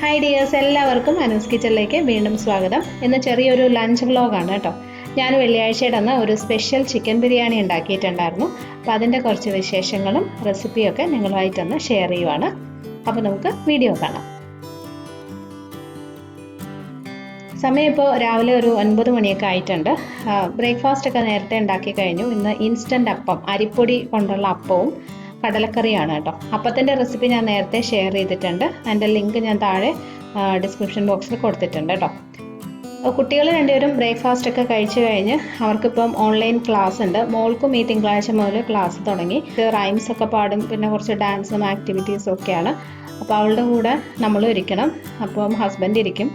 Hi dears, എല്ലാവർക്കും അനൂസ് കിച്ചണിലേക്ക് വീണ്ടും സ്വാഗതം. ഇന്ന് ചെറിയൊരു ലഞ്ച് വ്ലോഗാണ് കേട്ടോ. ഞാൻ വെള്ളിയാഴ്ചയുടെ അന്ന് ഒരു സ്പെഷ്യൽ ചിക്കൻ ബിരിയാണി ഉണ്ടാക്കിയിട്ടുണ്ടായിരുന്നു. അപ്പോൾ അതിൻ്റെ കുറച്ച് വിശേഷങ്ങളും റെസിപ്പിയൊക്കെ നിങ്ങളുമായിട്ടൊന്ന് ഷെയർ ചെയ്യുവാണ്. അപ്പോൾ നമുക്ക് വീഡിയോ കാണാം. സമയം ഇപ്പോൾ രാവിലെ ഒരു 9 മണിയൊക്കെ ആയിട്ടുണ്ട്. ബ്രേക്ക്ഫാസ്റ്റ് ഒക്കെ നേരത്തെ ഉണ്ടാക്കി കഴിഞ്ഞു. ഇന്ന് ഇൻസ്റ്റൻറ്റ് അപ്പം, അരിപ്പൊടി കൊണ്ടുള്ള അപ്പവും കടലക്കറിയാണ് കേട്ടോ. അപ്പത്തിൻ്റെ റെസിപ്പി ഞാൻ നേരത്തെ ഷെയർ ചെയ്തിട്ടുണ്ട്. അതിൻ്റെ ലിങ്ക് ഞാൻ താഴെ ഡിസ്ക്രിപ്ഷൻ ബോക്സിൽ കൊടുത്തിട്ടുണ്ട് കേട്ടോ. കുട്ടികൾ രണ്ടുപേരും ബ്രേക്ക്ഫാസ്റ്റ് ഒക്കെ കഴിച്ചു കഴിഞ്ഞ് അവർക്കിപ്പം ഓൺലൈൻ ക്ലാസ് ഉണ്ട്. മോൾക്കും ഈ തിങ്കളാഴ്ച മുതൽ ക്ലാസ് തുടങ്ങി. റൈംസ് ഒക്കെ പാടും, പിന്നെ കുറച്ച് ഡാൻസും ആക്ടിവിറ്റീസും ഒക്കെയാണ്. അപ്പോൾ അവളുടെ കൂടെ നമ്മളും ഇരിക്കണം. അപ്പം ഹസ്ബൻഡ് ഇരിക്കും.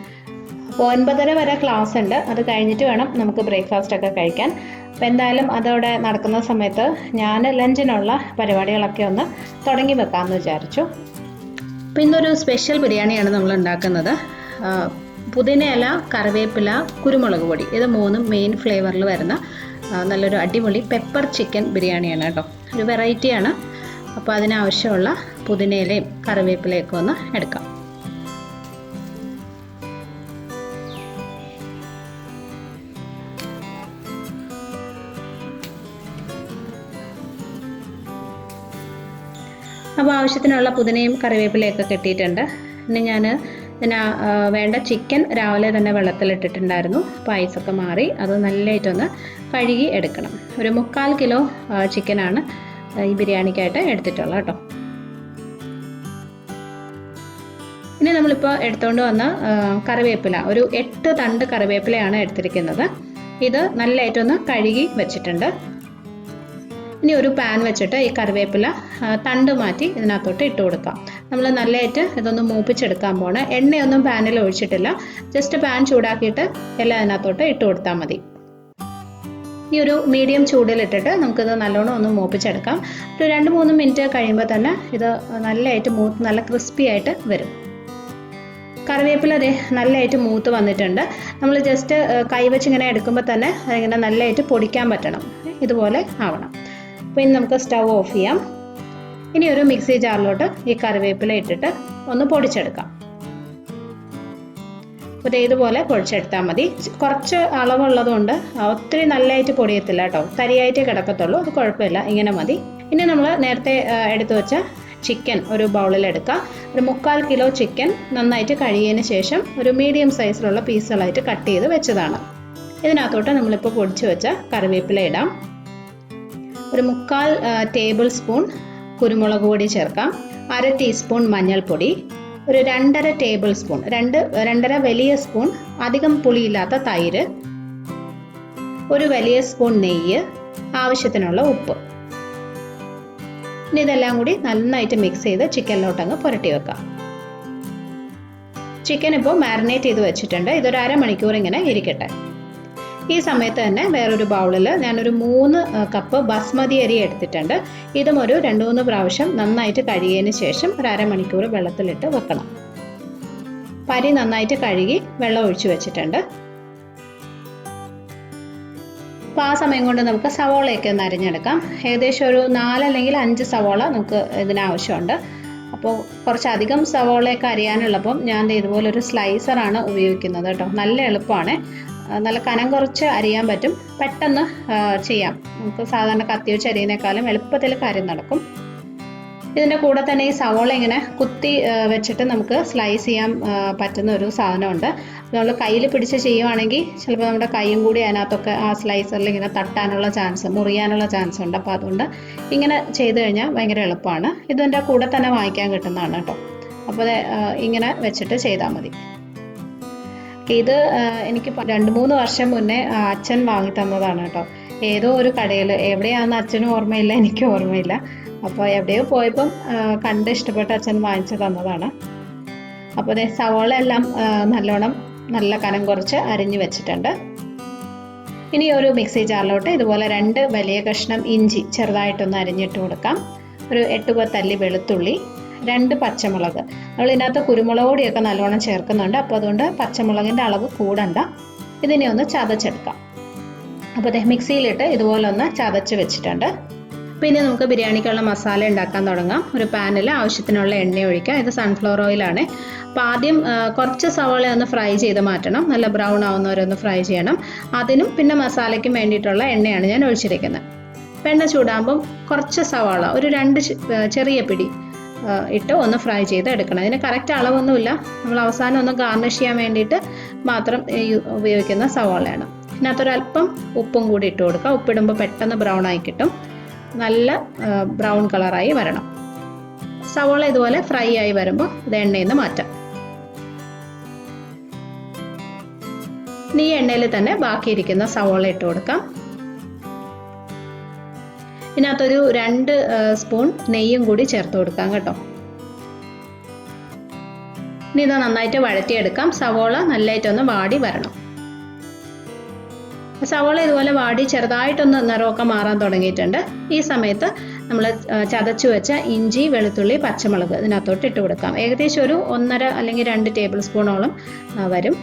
അപ്പോൾ 9:30 വരെ ക്ലാസ് ഉണ്ട്. അത് കഴിഞ്ഞിട്ട് വേണം നമുക്ക് ബ്രേക്ക്ഫാസ്റ്റ് ഒക്കെ കഴിക്കാൻ. അപ്പോൾ എന്തായാലും അതോടെ നടക്കുന്ന സമയത്ത് ഞാൻ ലഞ്ചിനുള്ള പരിപാടികളൊക്കെ ഒന്ന് തുടങ്ങി വെക്കാമെന്ന് വിചാരിച്ചു. അപ്പോൾ ഇന്നൊരു സ്പെഷ്യൽ ബിരിയാണിയാണ് നമ്മൾ ഉണ്ടാക്കുന്നത്. പുതിനയില, കറിവേപ്പില, കുരുമുളക് പൊടി, ഇത് മൂന്നും മെയിൻ ഫ്ലേവറിൽ വരുന്ന നല്ലൊരു അടിപൊളി പെപ്പർ ചിക്കൻ ബിരിയാണിയാണ് കേട്ടോ. ഒരു വെറൈറ്റിയാണ്. അപ്പോൾ അതിനാവശ്യമുള്ള പുതിനയിലയും കറിവേപ്പിലയൊക്കെ ഒന്ന് എടുക്കാം. അപ്പോൾ ആവശ്യത്തിനുള്ള പുതിനയും കറിവേപ്പിലയൊക്കെ കിട്ടിയിട്ടുണ്ട്. ഇനി ഞാൻ വേണ്ട ചിക്കൻ രാവിലെ തന്നെ വെള്ളത്തിലിട്ടിട്ടുണ്ടായിരുന്നു. അപ്പോൾ ഐസൊക്കെ മാറി അത് നല്ലതായിട്ടൊന്ന് കഴുകി എടുക്കണം. ഒരു 3/4 കിലോ ചിക്കനാണ് ഈ ബിരിയാണിക്കായിട്ട് എടുത്തിട്ടുള്ളത് കേട്ടോ. ഇനി നമ്മളിപ്പോൾ എടുത്തുകൊണ്ട് വന്ന കറിവേപ്പില, ഒരു 8 തണ്ട് കറിവേപ്പിലയാണ് എടുത്തിരിക്കുന്നത്. ഇത് നല്ലതായിട്ടൊന്ന് കഴുകി വെച്ചിട്ടുണ്ട്. ഇനി ഒരു പാൻ വെച്ചിട്ട് ഈ കറിവേപ്പില തണ്ട് മാറ്റി ഇതിനകത്തോട്ട് ഇട്ട് കൊടുക്കാം. നമ്മൾ നല്ലതായിട്ട് ഇതൊന്ന് മൂപ്പിച്ചെടുക്കാൻ പോണേ. എണ്ണയൊന്നും പാനിൽ ഒഴിച്ചിട്ടില്ല. ജസ്റ്റ് പാൻ ചൂടാക്കിയിട്ട് എല്ലാം ഇതിനകത്തോട്ട് ഇട്ട് കൊടുത്താൽ മതി. ഈ ഒരു മീഡിയം ചൂടിലിട്ടിട്ട് നമുക്കിത് നല്ലോണം ഒന്ന് മൂപ്പിച്ചെടുക്കാം. ഒരു 2-3 മിനിറ്റ് കഴിയുമ്പോൾ തന്നെ ഇത് നല്ലതായിട്ട് മൂത്ത് നല്ല ക്രിസ്പി ആയിട്ട് വരും. കറിവേപ്പില നല്ലതായിട്ട് മൂത്ത് വന്നിട്ടുണ്ട്. നമ്മൾ ജസ്റ്റ് കൈവച്ച് ഇങ്ങനെ എടുക്കുമ്പോൾ തന്നെ അതിങ്ങനെ നല്ലതായിട്ട് പൊടിക്കാൻ പറ്റണം. ഇതുപോലെ ആവണം. അപ്പോൾ ഇനി നമുക്ക് സ്റ്റൗ ഓഫ് ചെയ്യാം. ഇനി ഒരു മിക്സി ജാറിലോട്ട് ഈ കറിവേപ്പില ഇട്ടിട്ട് ഒന്ന് പൊടിച്ചെടുക്കാം. അപ്പോൾ ഇതുപോലെ പൊടിച്ചെടുത്താൽ മതി. കുറച്ച് അളവുള്ളതുകൊണ്ട് ഒത്തിരി നല്ലതായിട്ട് പൊടിയത്തില്ല കേട്ടോ. തരിയായിട്ട് കിടക്കത്തുള്ളൂ. അത് കുഴപ്പമില്ല, ഇങ്ങനെ മതി. ഇനി നമ്മൾ നേരത്തെ എടുത്തു വെച്ച ചിക്കൻ ഒരു ബൗളിലെടുക്കുക. ഒരു 3/4 കിലോ ചിക്കൻ നന്നായിട്ട് കഴുകിയതിന് ശേഷം ഒരു മീഡിയം സൈസിലുള്ള പീസുകളായിട്ട് കട്ട് ചെയ്ത് വെച്ചതാണ്. ഇതിനകത്തോട്ട് നമ്മളിപ്പോൾ പൊടിച്ചു വെച്ച കറിവേപ്പില ഇടാം. ഒരു 3/4 ടേബിൾ സ്പൂൺ കുരുമുളക് പൊടി ചേർക്കാം. 1/2 ടീസ്പൂൺ മഞ്ഞൾപ്പൊടി, ഒരു 2.5 ടേബിൾ സ്പൂൺ 2.5 വലിയ സ്പൂൺ അധികം പുളിയില്ലാത്ത തൈര്, ഒരു വലിയ സ്പൂൺ നെയ്യ്, ആവശ്യത്തിനുള്ള ഉപ്പ്. ഇനി ഇതെല്ലാം കൂടി നന്നായിട്ട് മിക്സ് ചെയ്ത് ചിക്കനിലോട്ടങ്ങ് പുരട്ടി വെക്കാം. ചിക്കൻ ഇപ്പോൾ മാരിനേറ്റ് ചെയ്ത് വെച്ചിട്ടുണ്ട്. ഇതൊരു 1/2 മണിക്കൂർ ഇങ്ങനെ ഇരിക്കട്ടെ. ഈ സമയത്ത് തന്നെ വേറൊരു ബൗളിൽ ഞാനൊരു 3 കപ്പ് ബസ്മതി അരി എടുത്തിട്ടുണ്ട്. ഇതും ഒരു 2-3 പ്രാവശ്യം നന്നായിട്ട് കഴുകിയതിന് ശേഷം ഒരു 1/2 മണിക്കൂർ വെള്ളത്തിലിട്ട് വെക്കണം. അരി നന്നായിട്ട് കഴുകി വെള്ളം ഒഴിച്ചു വെച്ചിട്ടുണ്ട്. അപ്പോൾ ആ സമയം കൊണ്ട് നമുക്ക് സവോളയൊക്കെ ഒന്ന് അരിഞ്ഞെടുക്കാം. ഏകദേശം ഒരു 4 അല്ലെങ്കിൽ 5 സവോള നമുക്ക് ഇതിനാവശ്യമുണ്ട്. അപ്പോൾ കുറച്ചധികം സവോളയൊക്കെ അരിയാനുള്ളപ്പം ഞാൻ ഇതുപോലൊരു സ്ലൈസറാണ് ഉപയോഗിക്കുന്നത് കേട്ടോ. നല്ല എളുപ്പമാണ്. നല്ല കനം കുറച്ച് അരിയാൻ പറ്റും. പെട്ടെന്ന് ചെയ്യാം. നമുക്ക് സാധാരണ കത്തി വെച്ച് അരിയുന്നേക്കാളും എളുപ്പത്തിൽ കാര്യം നടക്കും. ഇതിൻ്റെ കൂടെ തന്നെ ഈ സവോള ഇങ്ങനെ കുത്തി വെച്ചിട്ട് നമുക്ക് സ്ലൈസ് ചെയ്യാൻ പറ്റുന്ന ഒരു സാധനമുണ്ട്. നമ്മൾ കയ്യിൽ പിടിച്ച് ചെയ്യുവാണെങ്കിൽ ചിലപ്പോൾ നമ്മുടെ കൈയും കൂടി അതിനകത്തൊക്കെ ആ സ്ലൈസറിൽ ഇങ്ങനെ തട്ടാനുള്ള ചാൻസ്, മുറിയാനുള്ള ചാൻസ് ഉണ്ട്. അപ്പോൾ അതുകൊണ്ട് ഇങ്ങനെ ചെയ്ത് കഴിഞ്ഞാൽ ഭയങ്കര എളുപ്പമാണ്. ഇതിൻ്റെ കൂടെ തന്നെ വാങ്ങിക്കാൻ കിട്ടുന്നതാണ് കേട്ടോ. അപ്പോൾ ഇങ്ങനെ വെച്ചിട്ട് ചെയ്താൽ മതി. ഇത് എനിക്ക് 2-3 വർഷം മുന്നേ അച്ഛൻ വാങ്ങി തന്നതാണ് കേട്ടോ. ഏതോ ഒരു കടയിൽ, എവിടെയാണെന്ന് അച്ഛനും ഓർമ്മയില്ല, എനിക്കും ഓർമ്മയില്ല. അപ്പോൾ എവിടെയോ പോയപ്പം കണ്ട് ഇഷ്ടപ്പെട്ട അച്ഛൻ വാങ്ങിച്ചു തന്നതാണ്. അപ്പോൾ സവോള എല്ലാം നല്ലോണം നല്ല കനം കുറച്ച് അരിഞ്ഞു വെച്ചിട്ടുണ്ട്. ഇനി ഒരു മിക്സി ജാറിലോട്ട് ഇതുപോലെ 2 വലിയ കഷ്ണം ഇഞ്ചി ചെറുതായിട്ടൊന്ന് അരിഞ്ഞിട്ട് കൊടുക്കാം. ഒരു 8-10 അല്ലി വെളുത്തുള്ളി, 2 പച്ചമുളക്. നമ്മൾ ഇതിനകത്ത് കുരുമുളക് പൊടിയൊക്കെ നല്ലോണം ചേർക്കുന്നുണ്ട്. അപ്പോൾ അതുകൊണ്ട് പച്ചമുളകിൻ്റെ അളവ് കൂടണ്ട. ഇതിനെ ഒന്ന് ചതച്ചെടുക്കാം. അപ്പോൾ മിക്സിയിലിട്ട് ഇതുപോലെ ഒന്ന് ചതച്ച് വെച്ചിട്ടുണ്ട്. പിന്നെ നമുക്ക് ബിരിയാണിക്കുള്ള മസാല ഉണ്ടാക്കാൻ തുടങ്ങാം. ഒരു പാനിൽ ആവശ്യത്തിനുള്ള എണ്ണ ഒഴിക്കാം. ഇത് സൺഫ്ലവർ ഓയിലാണ്. അപ്പോൾ ആദ്യം കുറച്ച് സവാള ഒന്ന് ഫ്രൈ ചെയ്ത് മാറ്റണം. നല്ല ബ്രൗൺ ആവുന്നവരെ ഒന്ന് ഫ്രൈ ചെയ്യണം. അതിനും പിന്നെ മസാലയ്ക്കും വേണ്ടിയിട്ടുള്ള എണ്ണയാണ് ഞാൻ ഒഴിച്ചിരിക്കുന്നത്. എണ്ണ ചൂടാകുമ്പം കുറച്ച് സവാള ഒരു 2 ചെറിയ പിടി ഇട്ട് ഒന്ന് ഫ്രൈ ചെയ്ത് എടുക്കണം. ഇതിന് കറക്റ്റ് അളവൊന്നുമില്ല. നമ്മൾ അവസാനം ഒന്ന് ഗാർണിഷ് ചെയ്യാൻ വേണ്ടിയിട്ട് മാത്രം ഉപയോഗിക്കുന്ന സവാളയാണ്. ഇതിനകത്തൊരല്പം ഉപ്പും കൂടി ഇട്ട് കൊടുക്കുക. ഉപ്പിടുമ്പോൾ പെട്ടെന്ന് ബ്രൗൺ ആയി കിട്ടും. നല്ല ബ്രൗൺ കളറായി വരണം. സവാള ഇതുപോലെ ഫ്രൈ ആയി വരുമ്പോൾ ഇത് എണ്ണയിൽ നിന്ന് മാറ്റാം. ഇനി ഈ എണ്ണയിൽ തന്നെ ബാക്കിയിരിക്കുന്ന സവാള ഇട്ട് കൊടുക്കാം. ഇതിനകത്തൊരു 2 സ്പൂൺ നെയ്യും കൂടി ചേർത്ത് കൊടുക്കാം കേട്ടോ. ഇനി ഇത് നന്നായിട്ട് വഴറ്റിയെടുക്കാം. സവാള നല്ലതായിട്ടൊന്ന് വാടി വരണം. സവാള ഇതുപോലെ വാടി ചെറുതായിട്ടൊന്ന് നിറമൊക്കെ മാറാൻ തുടങ്ങിയിട്ടുണ്ട്. ഈ സമയത്ത് നമ്മൾ ചതച്ചു വെച്ച ഇഞ്ചി, വെളുത്തുള്ളി, പച്ചമുളക് ഇതിനകത്തോട്ട് ഇട്ട് കൊടുക്കാം. ഏകദേശം ഒരു 1.5 അല്ലെങ്കിൽ 2 ടേബിൾ സ്പൂണോളം വരും.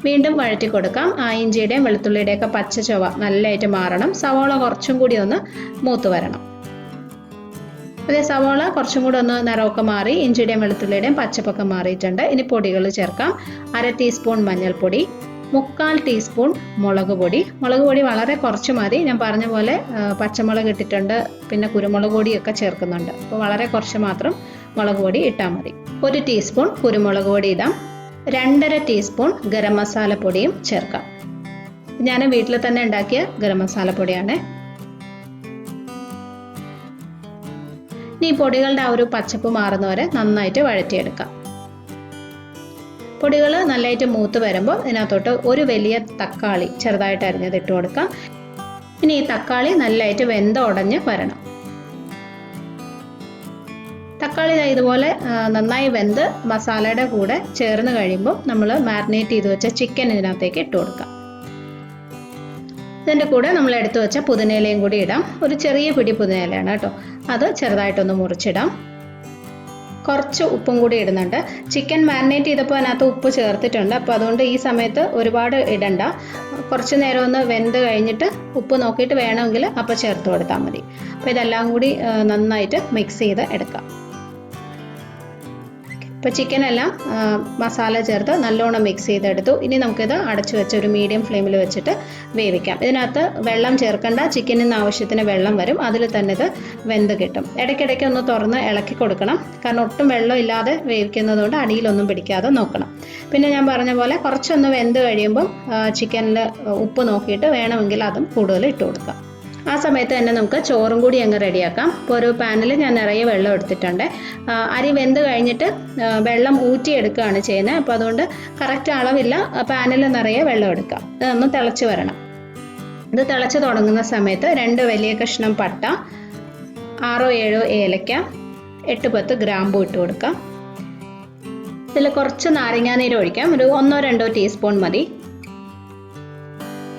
വീണ്ടും വഴറ്റി കൊടുക്കാം. ആ ഇഞ്ചിയുടെയും വെളുത്തുള്ളിയുടെയൊക്കെ പച്ച ചുവ നല്ലതായിട്ട് മാറണം. സവാള കുറച്ചും കൂടി ഒന്ന് മൂത്ത് വരണം. അതേ സവാള കുറച്ചും കൂടി ഒന്ന് നിറമൊക്കെ മാറി ഇഞ്ചിയുടെയും വെളുത്തുള്ളിയുടെയും പച്ചപ്പൊക്കെ മാറിയിട്ടുണ്ട്. ഇനി പൊടികൾ ചേർക്കാം. 1/2 ടീസ്പൂൺ മഞ്ഞൾപ്പൊടി, 1/4 ടീസ്പൂൺ മുളക് പൊടി. മുളക് പൊടി വളരെ കുറച്ച് മതി. ഞാൻ പറഞ്ഞ പോലെ പച്ചമുളക് ഇട്ടിട്ടുണ്ട്, പിന്നെ കുരുമുളക് പൊടിയൊക്കെ ചേർക്കുന്നുണ്ട്. അപ്പോൾ വളരെ കുറച്ച് മാത്രം മുളക് പൊടി ഇട്ടാൽ മതി. 1 ടീസ്പൂൺ കുരുമുളക് പൊടി ഇടാം. 2.5 ടീസ്പൂൺ ഗരം മസാല പൊടിയും ചേർക്കാം. ഞാൻ വീട്ടിൽ തന്നെ ഉണ്ടാക്കിയ ഗരം മസാല പൊടിയാണ്. ഇനി പൊടികളുടെ ആ ഒരു പച്ചപ്പ് മാറുന്നവരെ നന്നായിട്ട് വഴറ്റിയെടുക്കാം. പൊടികൾ നല്ലതായിട്ട് മൂത്ത് വരുമ്പോൾ ഇതിനകത്തോട്ട് ഒരു വലിയ തക്കാളി ചെറുതായിട്ട് അരിഞ്ഞത് ഇട്ട് കൊടുക്കാം. ഇനി ഈ തക്കാളി നല്ലതായിട്ട് വെന്ത് ഉടഞ്ഞ് വരണം. തക്കാളി ഇതുപോലെ നന്നായി വെന്ത് മസാലയുടെ കൂടെ ചേർന്ന് കഴിയുമ്പോൾ നമ്മൾ മാരിനേറ്റ് ചെയ്ത് വെച്ച ചിക്കൻ ഇതിനകത്തേക്ക് ഇട്ട് കൊടുക്കാം. ഇതിൻ്റെ കൂടെ നമ്മൾ എടുത്തു വെച്ച പുതിനയിലയും കൂടി ഇടാം. ഒരു ചെറിയ പിടി പുതിനയിലയാണ് കേട്ടോ. അത് ചെറുതായിട്ടൊന്ന് മുറിച്ചിടാം. കുറച്ച് ഉപ്പും കൂടി ഇടുന്നുണ്ട്. ചിക്കൻ മാരിനേറ്റ് ചെയ്തപ്പോൾ അതിനകത്ത് ഉപ്പ് ചേർത്തിട്ടുണ്ട്. അപ്പോൾ അതുകൊണ്ട് ഈ സമയത്ത് ഒരുപാട് ഇടണ്ട. കുറച്ച് നേരം ഒന്ന് വെന്ത് കഴിഞ്ഞിട്ട് ഉപ്പ് നോക്കിയിട്ട് വേണമെങ്കിൽ അപ്പോൾ ചേർത്ത് കൊടുത്താൽ മതി. അപ്പോൾ ഇതെല്ലാം കൂടി നന്നായിട്ട് മിക്സ് ചെയ്ത് എടുക്കാം. ഇപ്പോൾ ചിക്കനെല്ലാം മസാല ചേർത്ത് നല്ലോണം മിക്സ് ചെയ്തെടുത്തു. ഇനി നമുക്കിത് അടച്ചു വെച്ച് ഒരു മീഡിയം ഫ്ലെയിമിൽ വെച്ചിട്ട് വേവിക്കാം. ഇതിനകത്ത് വെള്ളം ചേർക്കേണ്ട. ചിക്കനിൽ നിന്ന് ആവശ്യത്തിന് വെള്ളം വരും. അതിൽ തന്നെ ഇത് വെന്ത് കിട്ടും. ഇടയ്ക്കിടയ്ക്ക് ഒന്ന് തുറന്ന് ഇളക്കി കൊടുക്കണം. കാരണം ഒട്ടും വെള്ളം ഇല്ലാതെ വേവിക്കുന്നതുകൊണ്ട് അടിയിലൊന്നും പിടിക്കാതെ നോക്കണം. പിന്നെ ഞാൻ പറഞ്ഞ പോലെ കുറച്ചൊന്ന് വെന്ത് കഴിയുമ്പം ചിക്കനിൽ ഉപ്പ് നോക്കിയിട്ട് വേണമെങ്കിൽ അതും കൂടുതൽ ഇട്ട് കൊടുക്കാം. ആ സമയത്ത് തന്നെ നമുക്ക് ചോറും കൂടി അങ്ങ് റെഡിയാക്കാം. ഇപ്പോൾ ഒരു പാനിൽ ഞാൻ നിറയെ വെള്ളം എടുത്തിട്ടുണ്ട്. അരി വെന്ത് കഴിഞ്ഞിട്ട് വെള്ളം ഊറ്റിയെടുക്കുകയാണ് ചെയ്യുന്നത്. അപ്പോൾ അതുകൊണ്ട് കറക്റ്റ് അളവില്ല. പാനിൽ നിറയെ വെള്ളം എടുക്കാം. ഇതൊന്ന് തിളച്ച് വരണം. ഇത് തിളച്ച് തുടങ്ങുന്ന സമയത്ത് 2 വലിയ കഷ്ണം പട്ട, 6-7 ഏലക്ക, 8-10 ഗ്രാമ്പൂ ഇട്ട് കൊടുക്കാം. ഇതിൽ കുറച്ച് നാരങ്ങാനീര് ഒഴിക്കാം. ഒരു 1-2 ടീസ്പൂൺ മതി.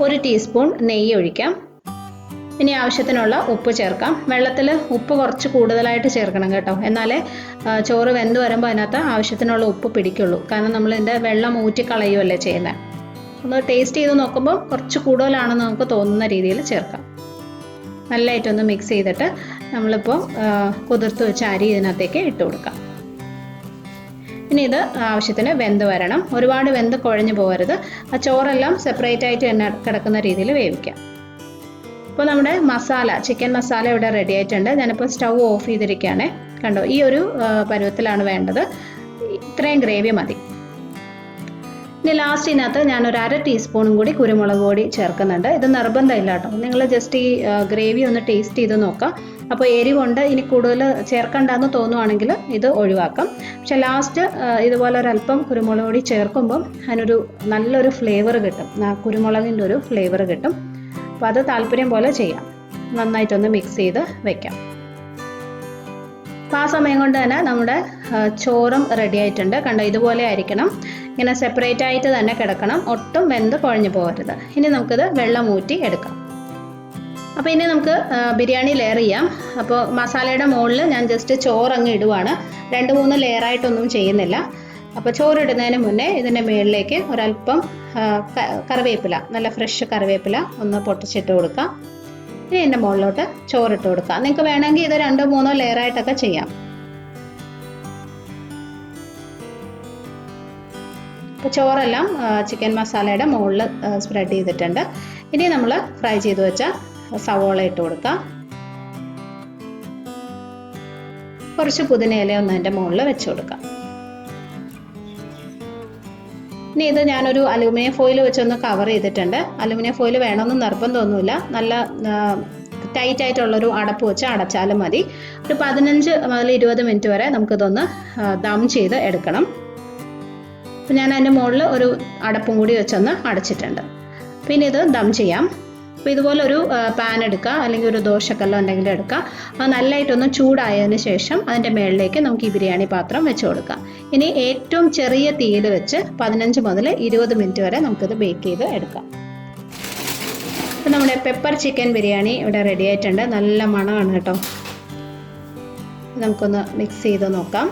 1 ടീസ്പൂൺ നെയ്യ് ഒഴിക്കാം. ഇനി ആവശ്യത്തിനുള്ള ഉപ്പ് ചേർക്കാം. വെള്ളത്തിൽ ഉപ്പ് കുറച്ച് കൂടുതലായിട്ട് ചേർക്കണം കേട്ടോ. എന്നാലേ ചോറ് വെന്ത് വരുമ്പോൾ അതിനകത്ത് ആവശ്യത്തിനുള്ള ഉപ്പ് പിടിക്കുള്ളൂ. കാരണം നമ്മളിതിൻ്റെ വെള്ളം ഊറ്റിക്കളയുമല്ലേ ചെയ്യുന്നത്. ഒന്ന് ടേസ്റ്റ് ചെയ്ത് നോക്കുമ്പോൾ കുറച്ച് കൂടുതലാണെന്ന് നമുക്ക് തോന്നുന്ന രീതിയിൽ ചേർക്കാം. നല്ലതായിട്ടൊന്ന് മിക്സ് ചെയ്തിട്ട് നമ്മളിപ്പോൾ കുതിർത്ത് വെച്ച അരി ഇതിനകത്തേക്ക് ഇട്ട് കൊടുക്കാം. ഇനി ഇത് ആവശ്യത്തിന് വെന്ത് വരണം. ഒരുപാട് വെന്ത് കുഴഞ്ഞു പോകരുത്. ആ ചോറെല്ലാം സെപ്പറേറ്റ് ആയിട്ട് തന്നെ കിടക്കുന്ന രീതിയിൽ വേവിക്കാം. ഇപ്പോൾ നമ്മുടെ മസാല, ചിക്കൻ മസാല ഇവിടെ റെഡി ആയിട്ടുണ്ട്. ഞാനിപ്പോൾ സ്റ്റൗ ഓഫ് ചെയ്തിരിക്കുകയാണ്. കണ്ടോ, ഈ ഒരു പരുവത്തിലാണ് വേണ്ടത്. ഇത്രയും ഗ്രേവി മതി. ഇനി ലാസ്റ്റ് ഇതിനകത്ത് ഞാനൊരു 1/2 ടീസ്പൂണും കൂടി കുരുമുളക് പൊടി ചേർക്കുന്നുണ്ട്. ഇത് നിർബന്ധമില്ല കേട്ടോ. നിങ്ങൾ ജസ്റ്റ് ഈ ഗ്രേവി ഒന്ന് ടേസ്റ്റ് ചെയ്ത് നോക്കാം. അപ്പോൾ എരിവുണ്ട്, ഇനി കൂടുതൽ ചേർക്കണ്ടെന്ന് തോന്നുവാണെങ്കിൽ ഇത് ഒഴിവാക്കാം. പക്ഷെ ലാസ്റ്റ് ഇതുപോലെ ഒരല്പം കുരുമുളക് പൊടി ചേർക്കുമ്പം അതിനൊരു നല്ലൊരു ഫ്ലേവർ കിട്ടും. കുരുമുളകിൻ്റെ ഒരു ഫ്ലേവർ കിട്ടും. അപ്പോൾ അത് താല്പര്യം പോലെ ചെയ്യാം. നന്നായിട്ടൊന്ന് മിക്സ് ചെയ്ത് വെക്കാം. അപ്പോൾ ആ സമയം കൊണ്ട് തന്നെ നമ്മുടെ ചോറും റെഡി ആയിട്ടുണ്ട്. കണ്ടോ, ഇതുപോലെ ആയിരിക്കണം. ഇങ്ങനെ സെപ്പറേറ്റ് ആയിട്ട് തന്നെ കിടക്കണം. ഒട്ടും വെന്ത് കുഴഞ്ഞു പോകരുത്. ഇനി നമുക്കിത് വെള്ളം ഊറ്റി എടുക്കാം. അപ്പോൾ ഇനി നമുക്ക് ബിരിയാണി ലെയർ ചെയ്യാം. അപ്പോൾ മസാലയുടെ മുകളിൽ ഞാൻ ജസ്റ്റ് ചോറ് അങ്ങ് ഇടുവാണ്. 2-3 ലെയറായിട്ടൊന്നും ചെയ്യുന്നില്ല. അപ്പോൾ ചോറിടുന്നതിന് മുന്നേ ഇതിൻ്റെ മുകളിലേക്ക് ഒരല്പം കറിവേപ്പില, നല്ല ഫ്രഷ് കറിവേപ്പില ഒന്ന് പൊട്ടിച്ചിട്ട് കൊടുക്കാം. ഇനി ഇതിൻ്റെ മുകളിലോട്ട് ചോറിട്ട് കൊടുക്കാം. നിങ്ങൾക്ക് വേണമെങ്കിൽ ഇത് 2-3 ലെയറായിട്ടൊക്കെ ചെയ്യാം. അപ്പോൾ ചോറെല്ലാം ചിക്കൻ മസാലയുടെ മുകളിൽ സ്പ്രെഡ് ചെയ്തിട്ടുണ്ട്. ഇനി നമ്മൾ ഫ്രൈ ചെയ്ത് വെച്ച സവോള ഇട്ട് കൊടുക്കാം. കുറച്ച് പുതിനയില ഒന്ന് അതിൻ്റെ മുകളിൽ വെച്ച് കൊടുക്കാം. ഇനി ഇത് ഞാനൊരു അലുമിനിയം ഫോയിൽ വെച്ചൊന്ന് കവർ ചെയ്തിട്ടുണ്ട്. അലുമിനിയം ഫോയിൽ വേണമെന്ന് നിർബന്ധമൊന്നുമില്ല. നല്ല ടൈറ്റ് ആയിട്ടുള്ളൊരു അടപ്പ് വെച്ച് അടച്ചാലും മതി. ഒരു 15 മുതൽ 20 മിനിറ്റ് വരെ നമുക്കിതൊന്ന് ദം ചെയ്ത് എടുക്കണം. അപ്പം ഞാൻ അതിൻ്റെ മുകളിൽ ഒരു അടപ്പും കൂടി വെച്ചൊന്ന് അടച്ചിട്ടുണ്ട്. പിന്നെ ഇത് ദം ചെയ്യാം. അപ്പോൾ ഇതുപോലെ ഒരു പാൻ എടുക്കുക, അല്ലെങ്കിൽ ഒരു ദോശക്കല്ലോ എന്തെങ്കിലും എടുക്കുക. അത് നല്ലതായിട്ടൊന്ന് ചൂടായതിന് ശേഷം അതിൻ്റെ മുകളിലേക്ക് നമുക്ക് ഈ ബിരിയാണി പാത്രം വെച്ച് കൊടുക്കാം. ഇനി ഏറ്റവും ചെറിയ തീയിൽ വെച്ച് 15 മുതൽ 20 മിനിറ്റ് വരെ നമുക്കിത് ബേക്ക് ചെയ്ത് എടുക്കാം. അപ്പോൾ നമ്മുടെ പെപ്പർ ചിക്കൻ ബിരിയാണി ഇവിടെ റെഡി ആയിട്ടുണ്ട്. നല്ല മണമാണ് കേട്ടോ. നമുക്കൊന്ന് മിക്സ് ചെയ്ത് നോക്കാം.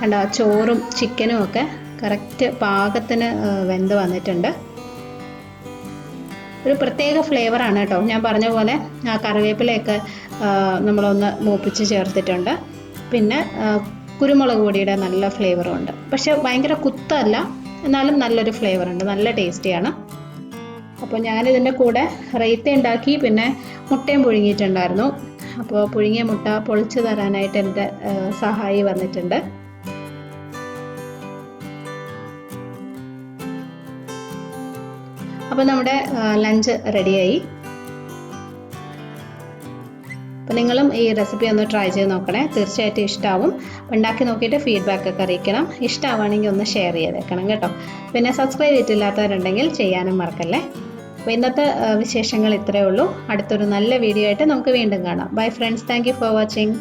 കണ്ടോ, ചോറും ചിക്കനും ഒക്കെ കറക്റ്റ് പാകത്തിന് വെന്ത് വന്നിട്ടുണ്ട്. ഒരു പ്രത്യേക ഫ്ലേവറാണ് കേട്ടോ. ഞാൻ പറഞ്ഞ പോലെ ആ കറിവേപ്പിലയൊക്കെ നമ്മളൊന്ന് മൂപ്പിച്ച് ചേർത്തിട്ടുണ്ട്. പിന്നെ കുരുമുളക് പൊടിയുടെ നല്ല ഫ്ലേവറും ഉണ്ട്. പക്ഷെ ഭയങ്കര കുത്തല്ല, എന്നാലും നല്ലൊരു ഫ്ലേവറുണ്ട്, നല്ല ടേസ്റ്റിയാണ്. അപ്പോൾ ഞാനിതിൻ്റെ കൂടെ റൈത്ത ഉണ്ടാക്കി, പിന്നെ മുട്ടയും പുഴുങ്ങിയിട്ടുണ്ടായിരുന്നു. അപ്പോൾ പുഴുങ്ങിയ മുട്ട പൊളിച്ച് തരാനായിട്ട് എൻ്റെ സഹായി വന്നിട്ടുണ്ട്. അപ്പോൾ നമ്മുടെ ലഞ്ച് റെഡിയായി. അപ്പോൾ നിങ്ങളും ഈ റെസിപ്പി ഒന്ന് ട്രൈ ചെയ്ത് നോക്കണേ. തീർച്ചയായിട്ടും ഇഷ്ടമാവും. ഉണ്ടാക്കി നോക്കിയിട്ട് ഫീഡ്ബാക്ക് ഒക്കെ അറിയിക്കണം. ഇഷ്ടമാവുകയാണെങ്കിൽ ഒന്ന് ഷെയർ ചെയ്തേക്കണം കേട്ടോ. പിന്നെ സബ്സ്ക്രൈബ് ചെയ്തിട്ടില്ലാത്തവരുണ്ടെങ്കിൽ ചെയ്യാനും മറക്കല്ലേ. അപ്പോൾ ഇന്നത്തെ വിശേഷങ്ങൾ ഇത്രയേ ഉള്ളൂ. അടുത്തൊരു നല്ല വീഡിയോ ആയിട്ട് നമുക്ക് വീണ്ടും കാണാം. Bye friends, thank you for watching.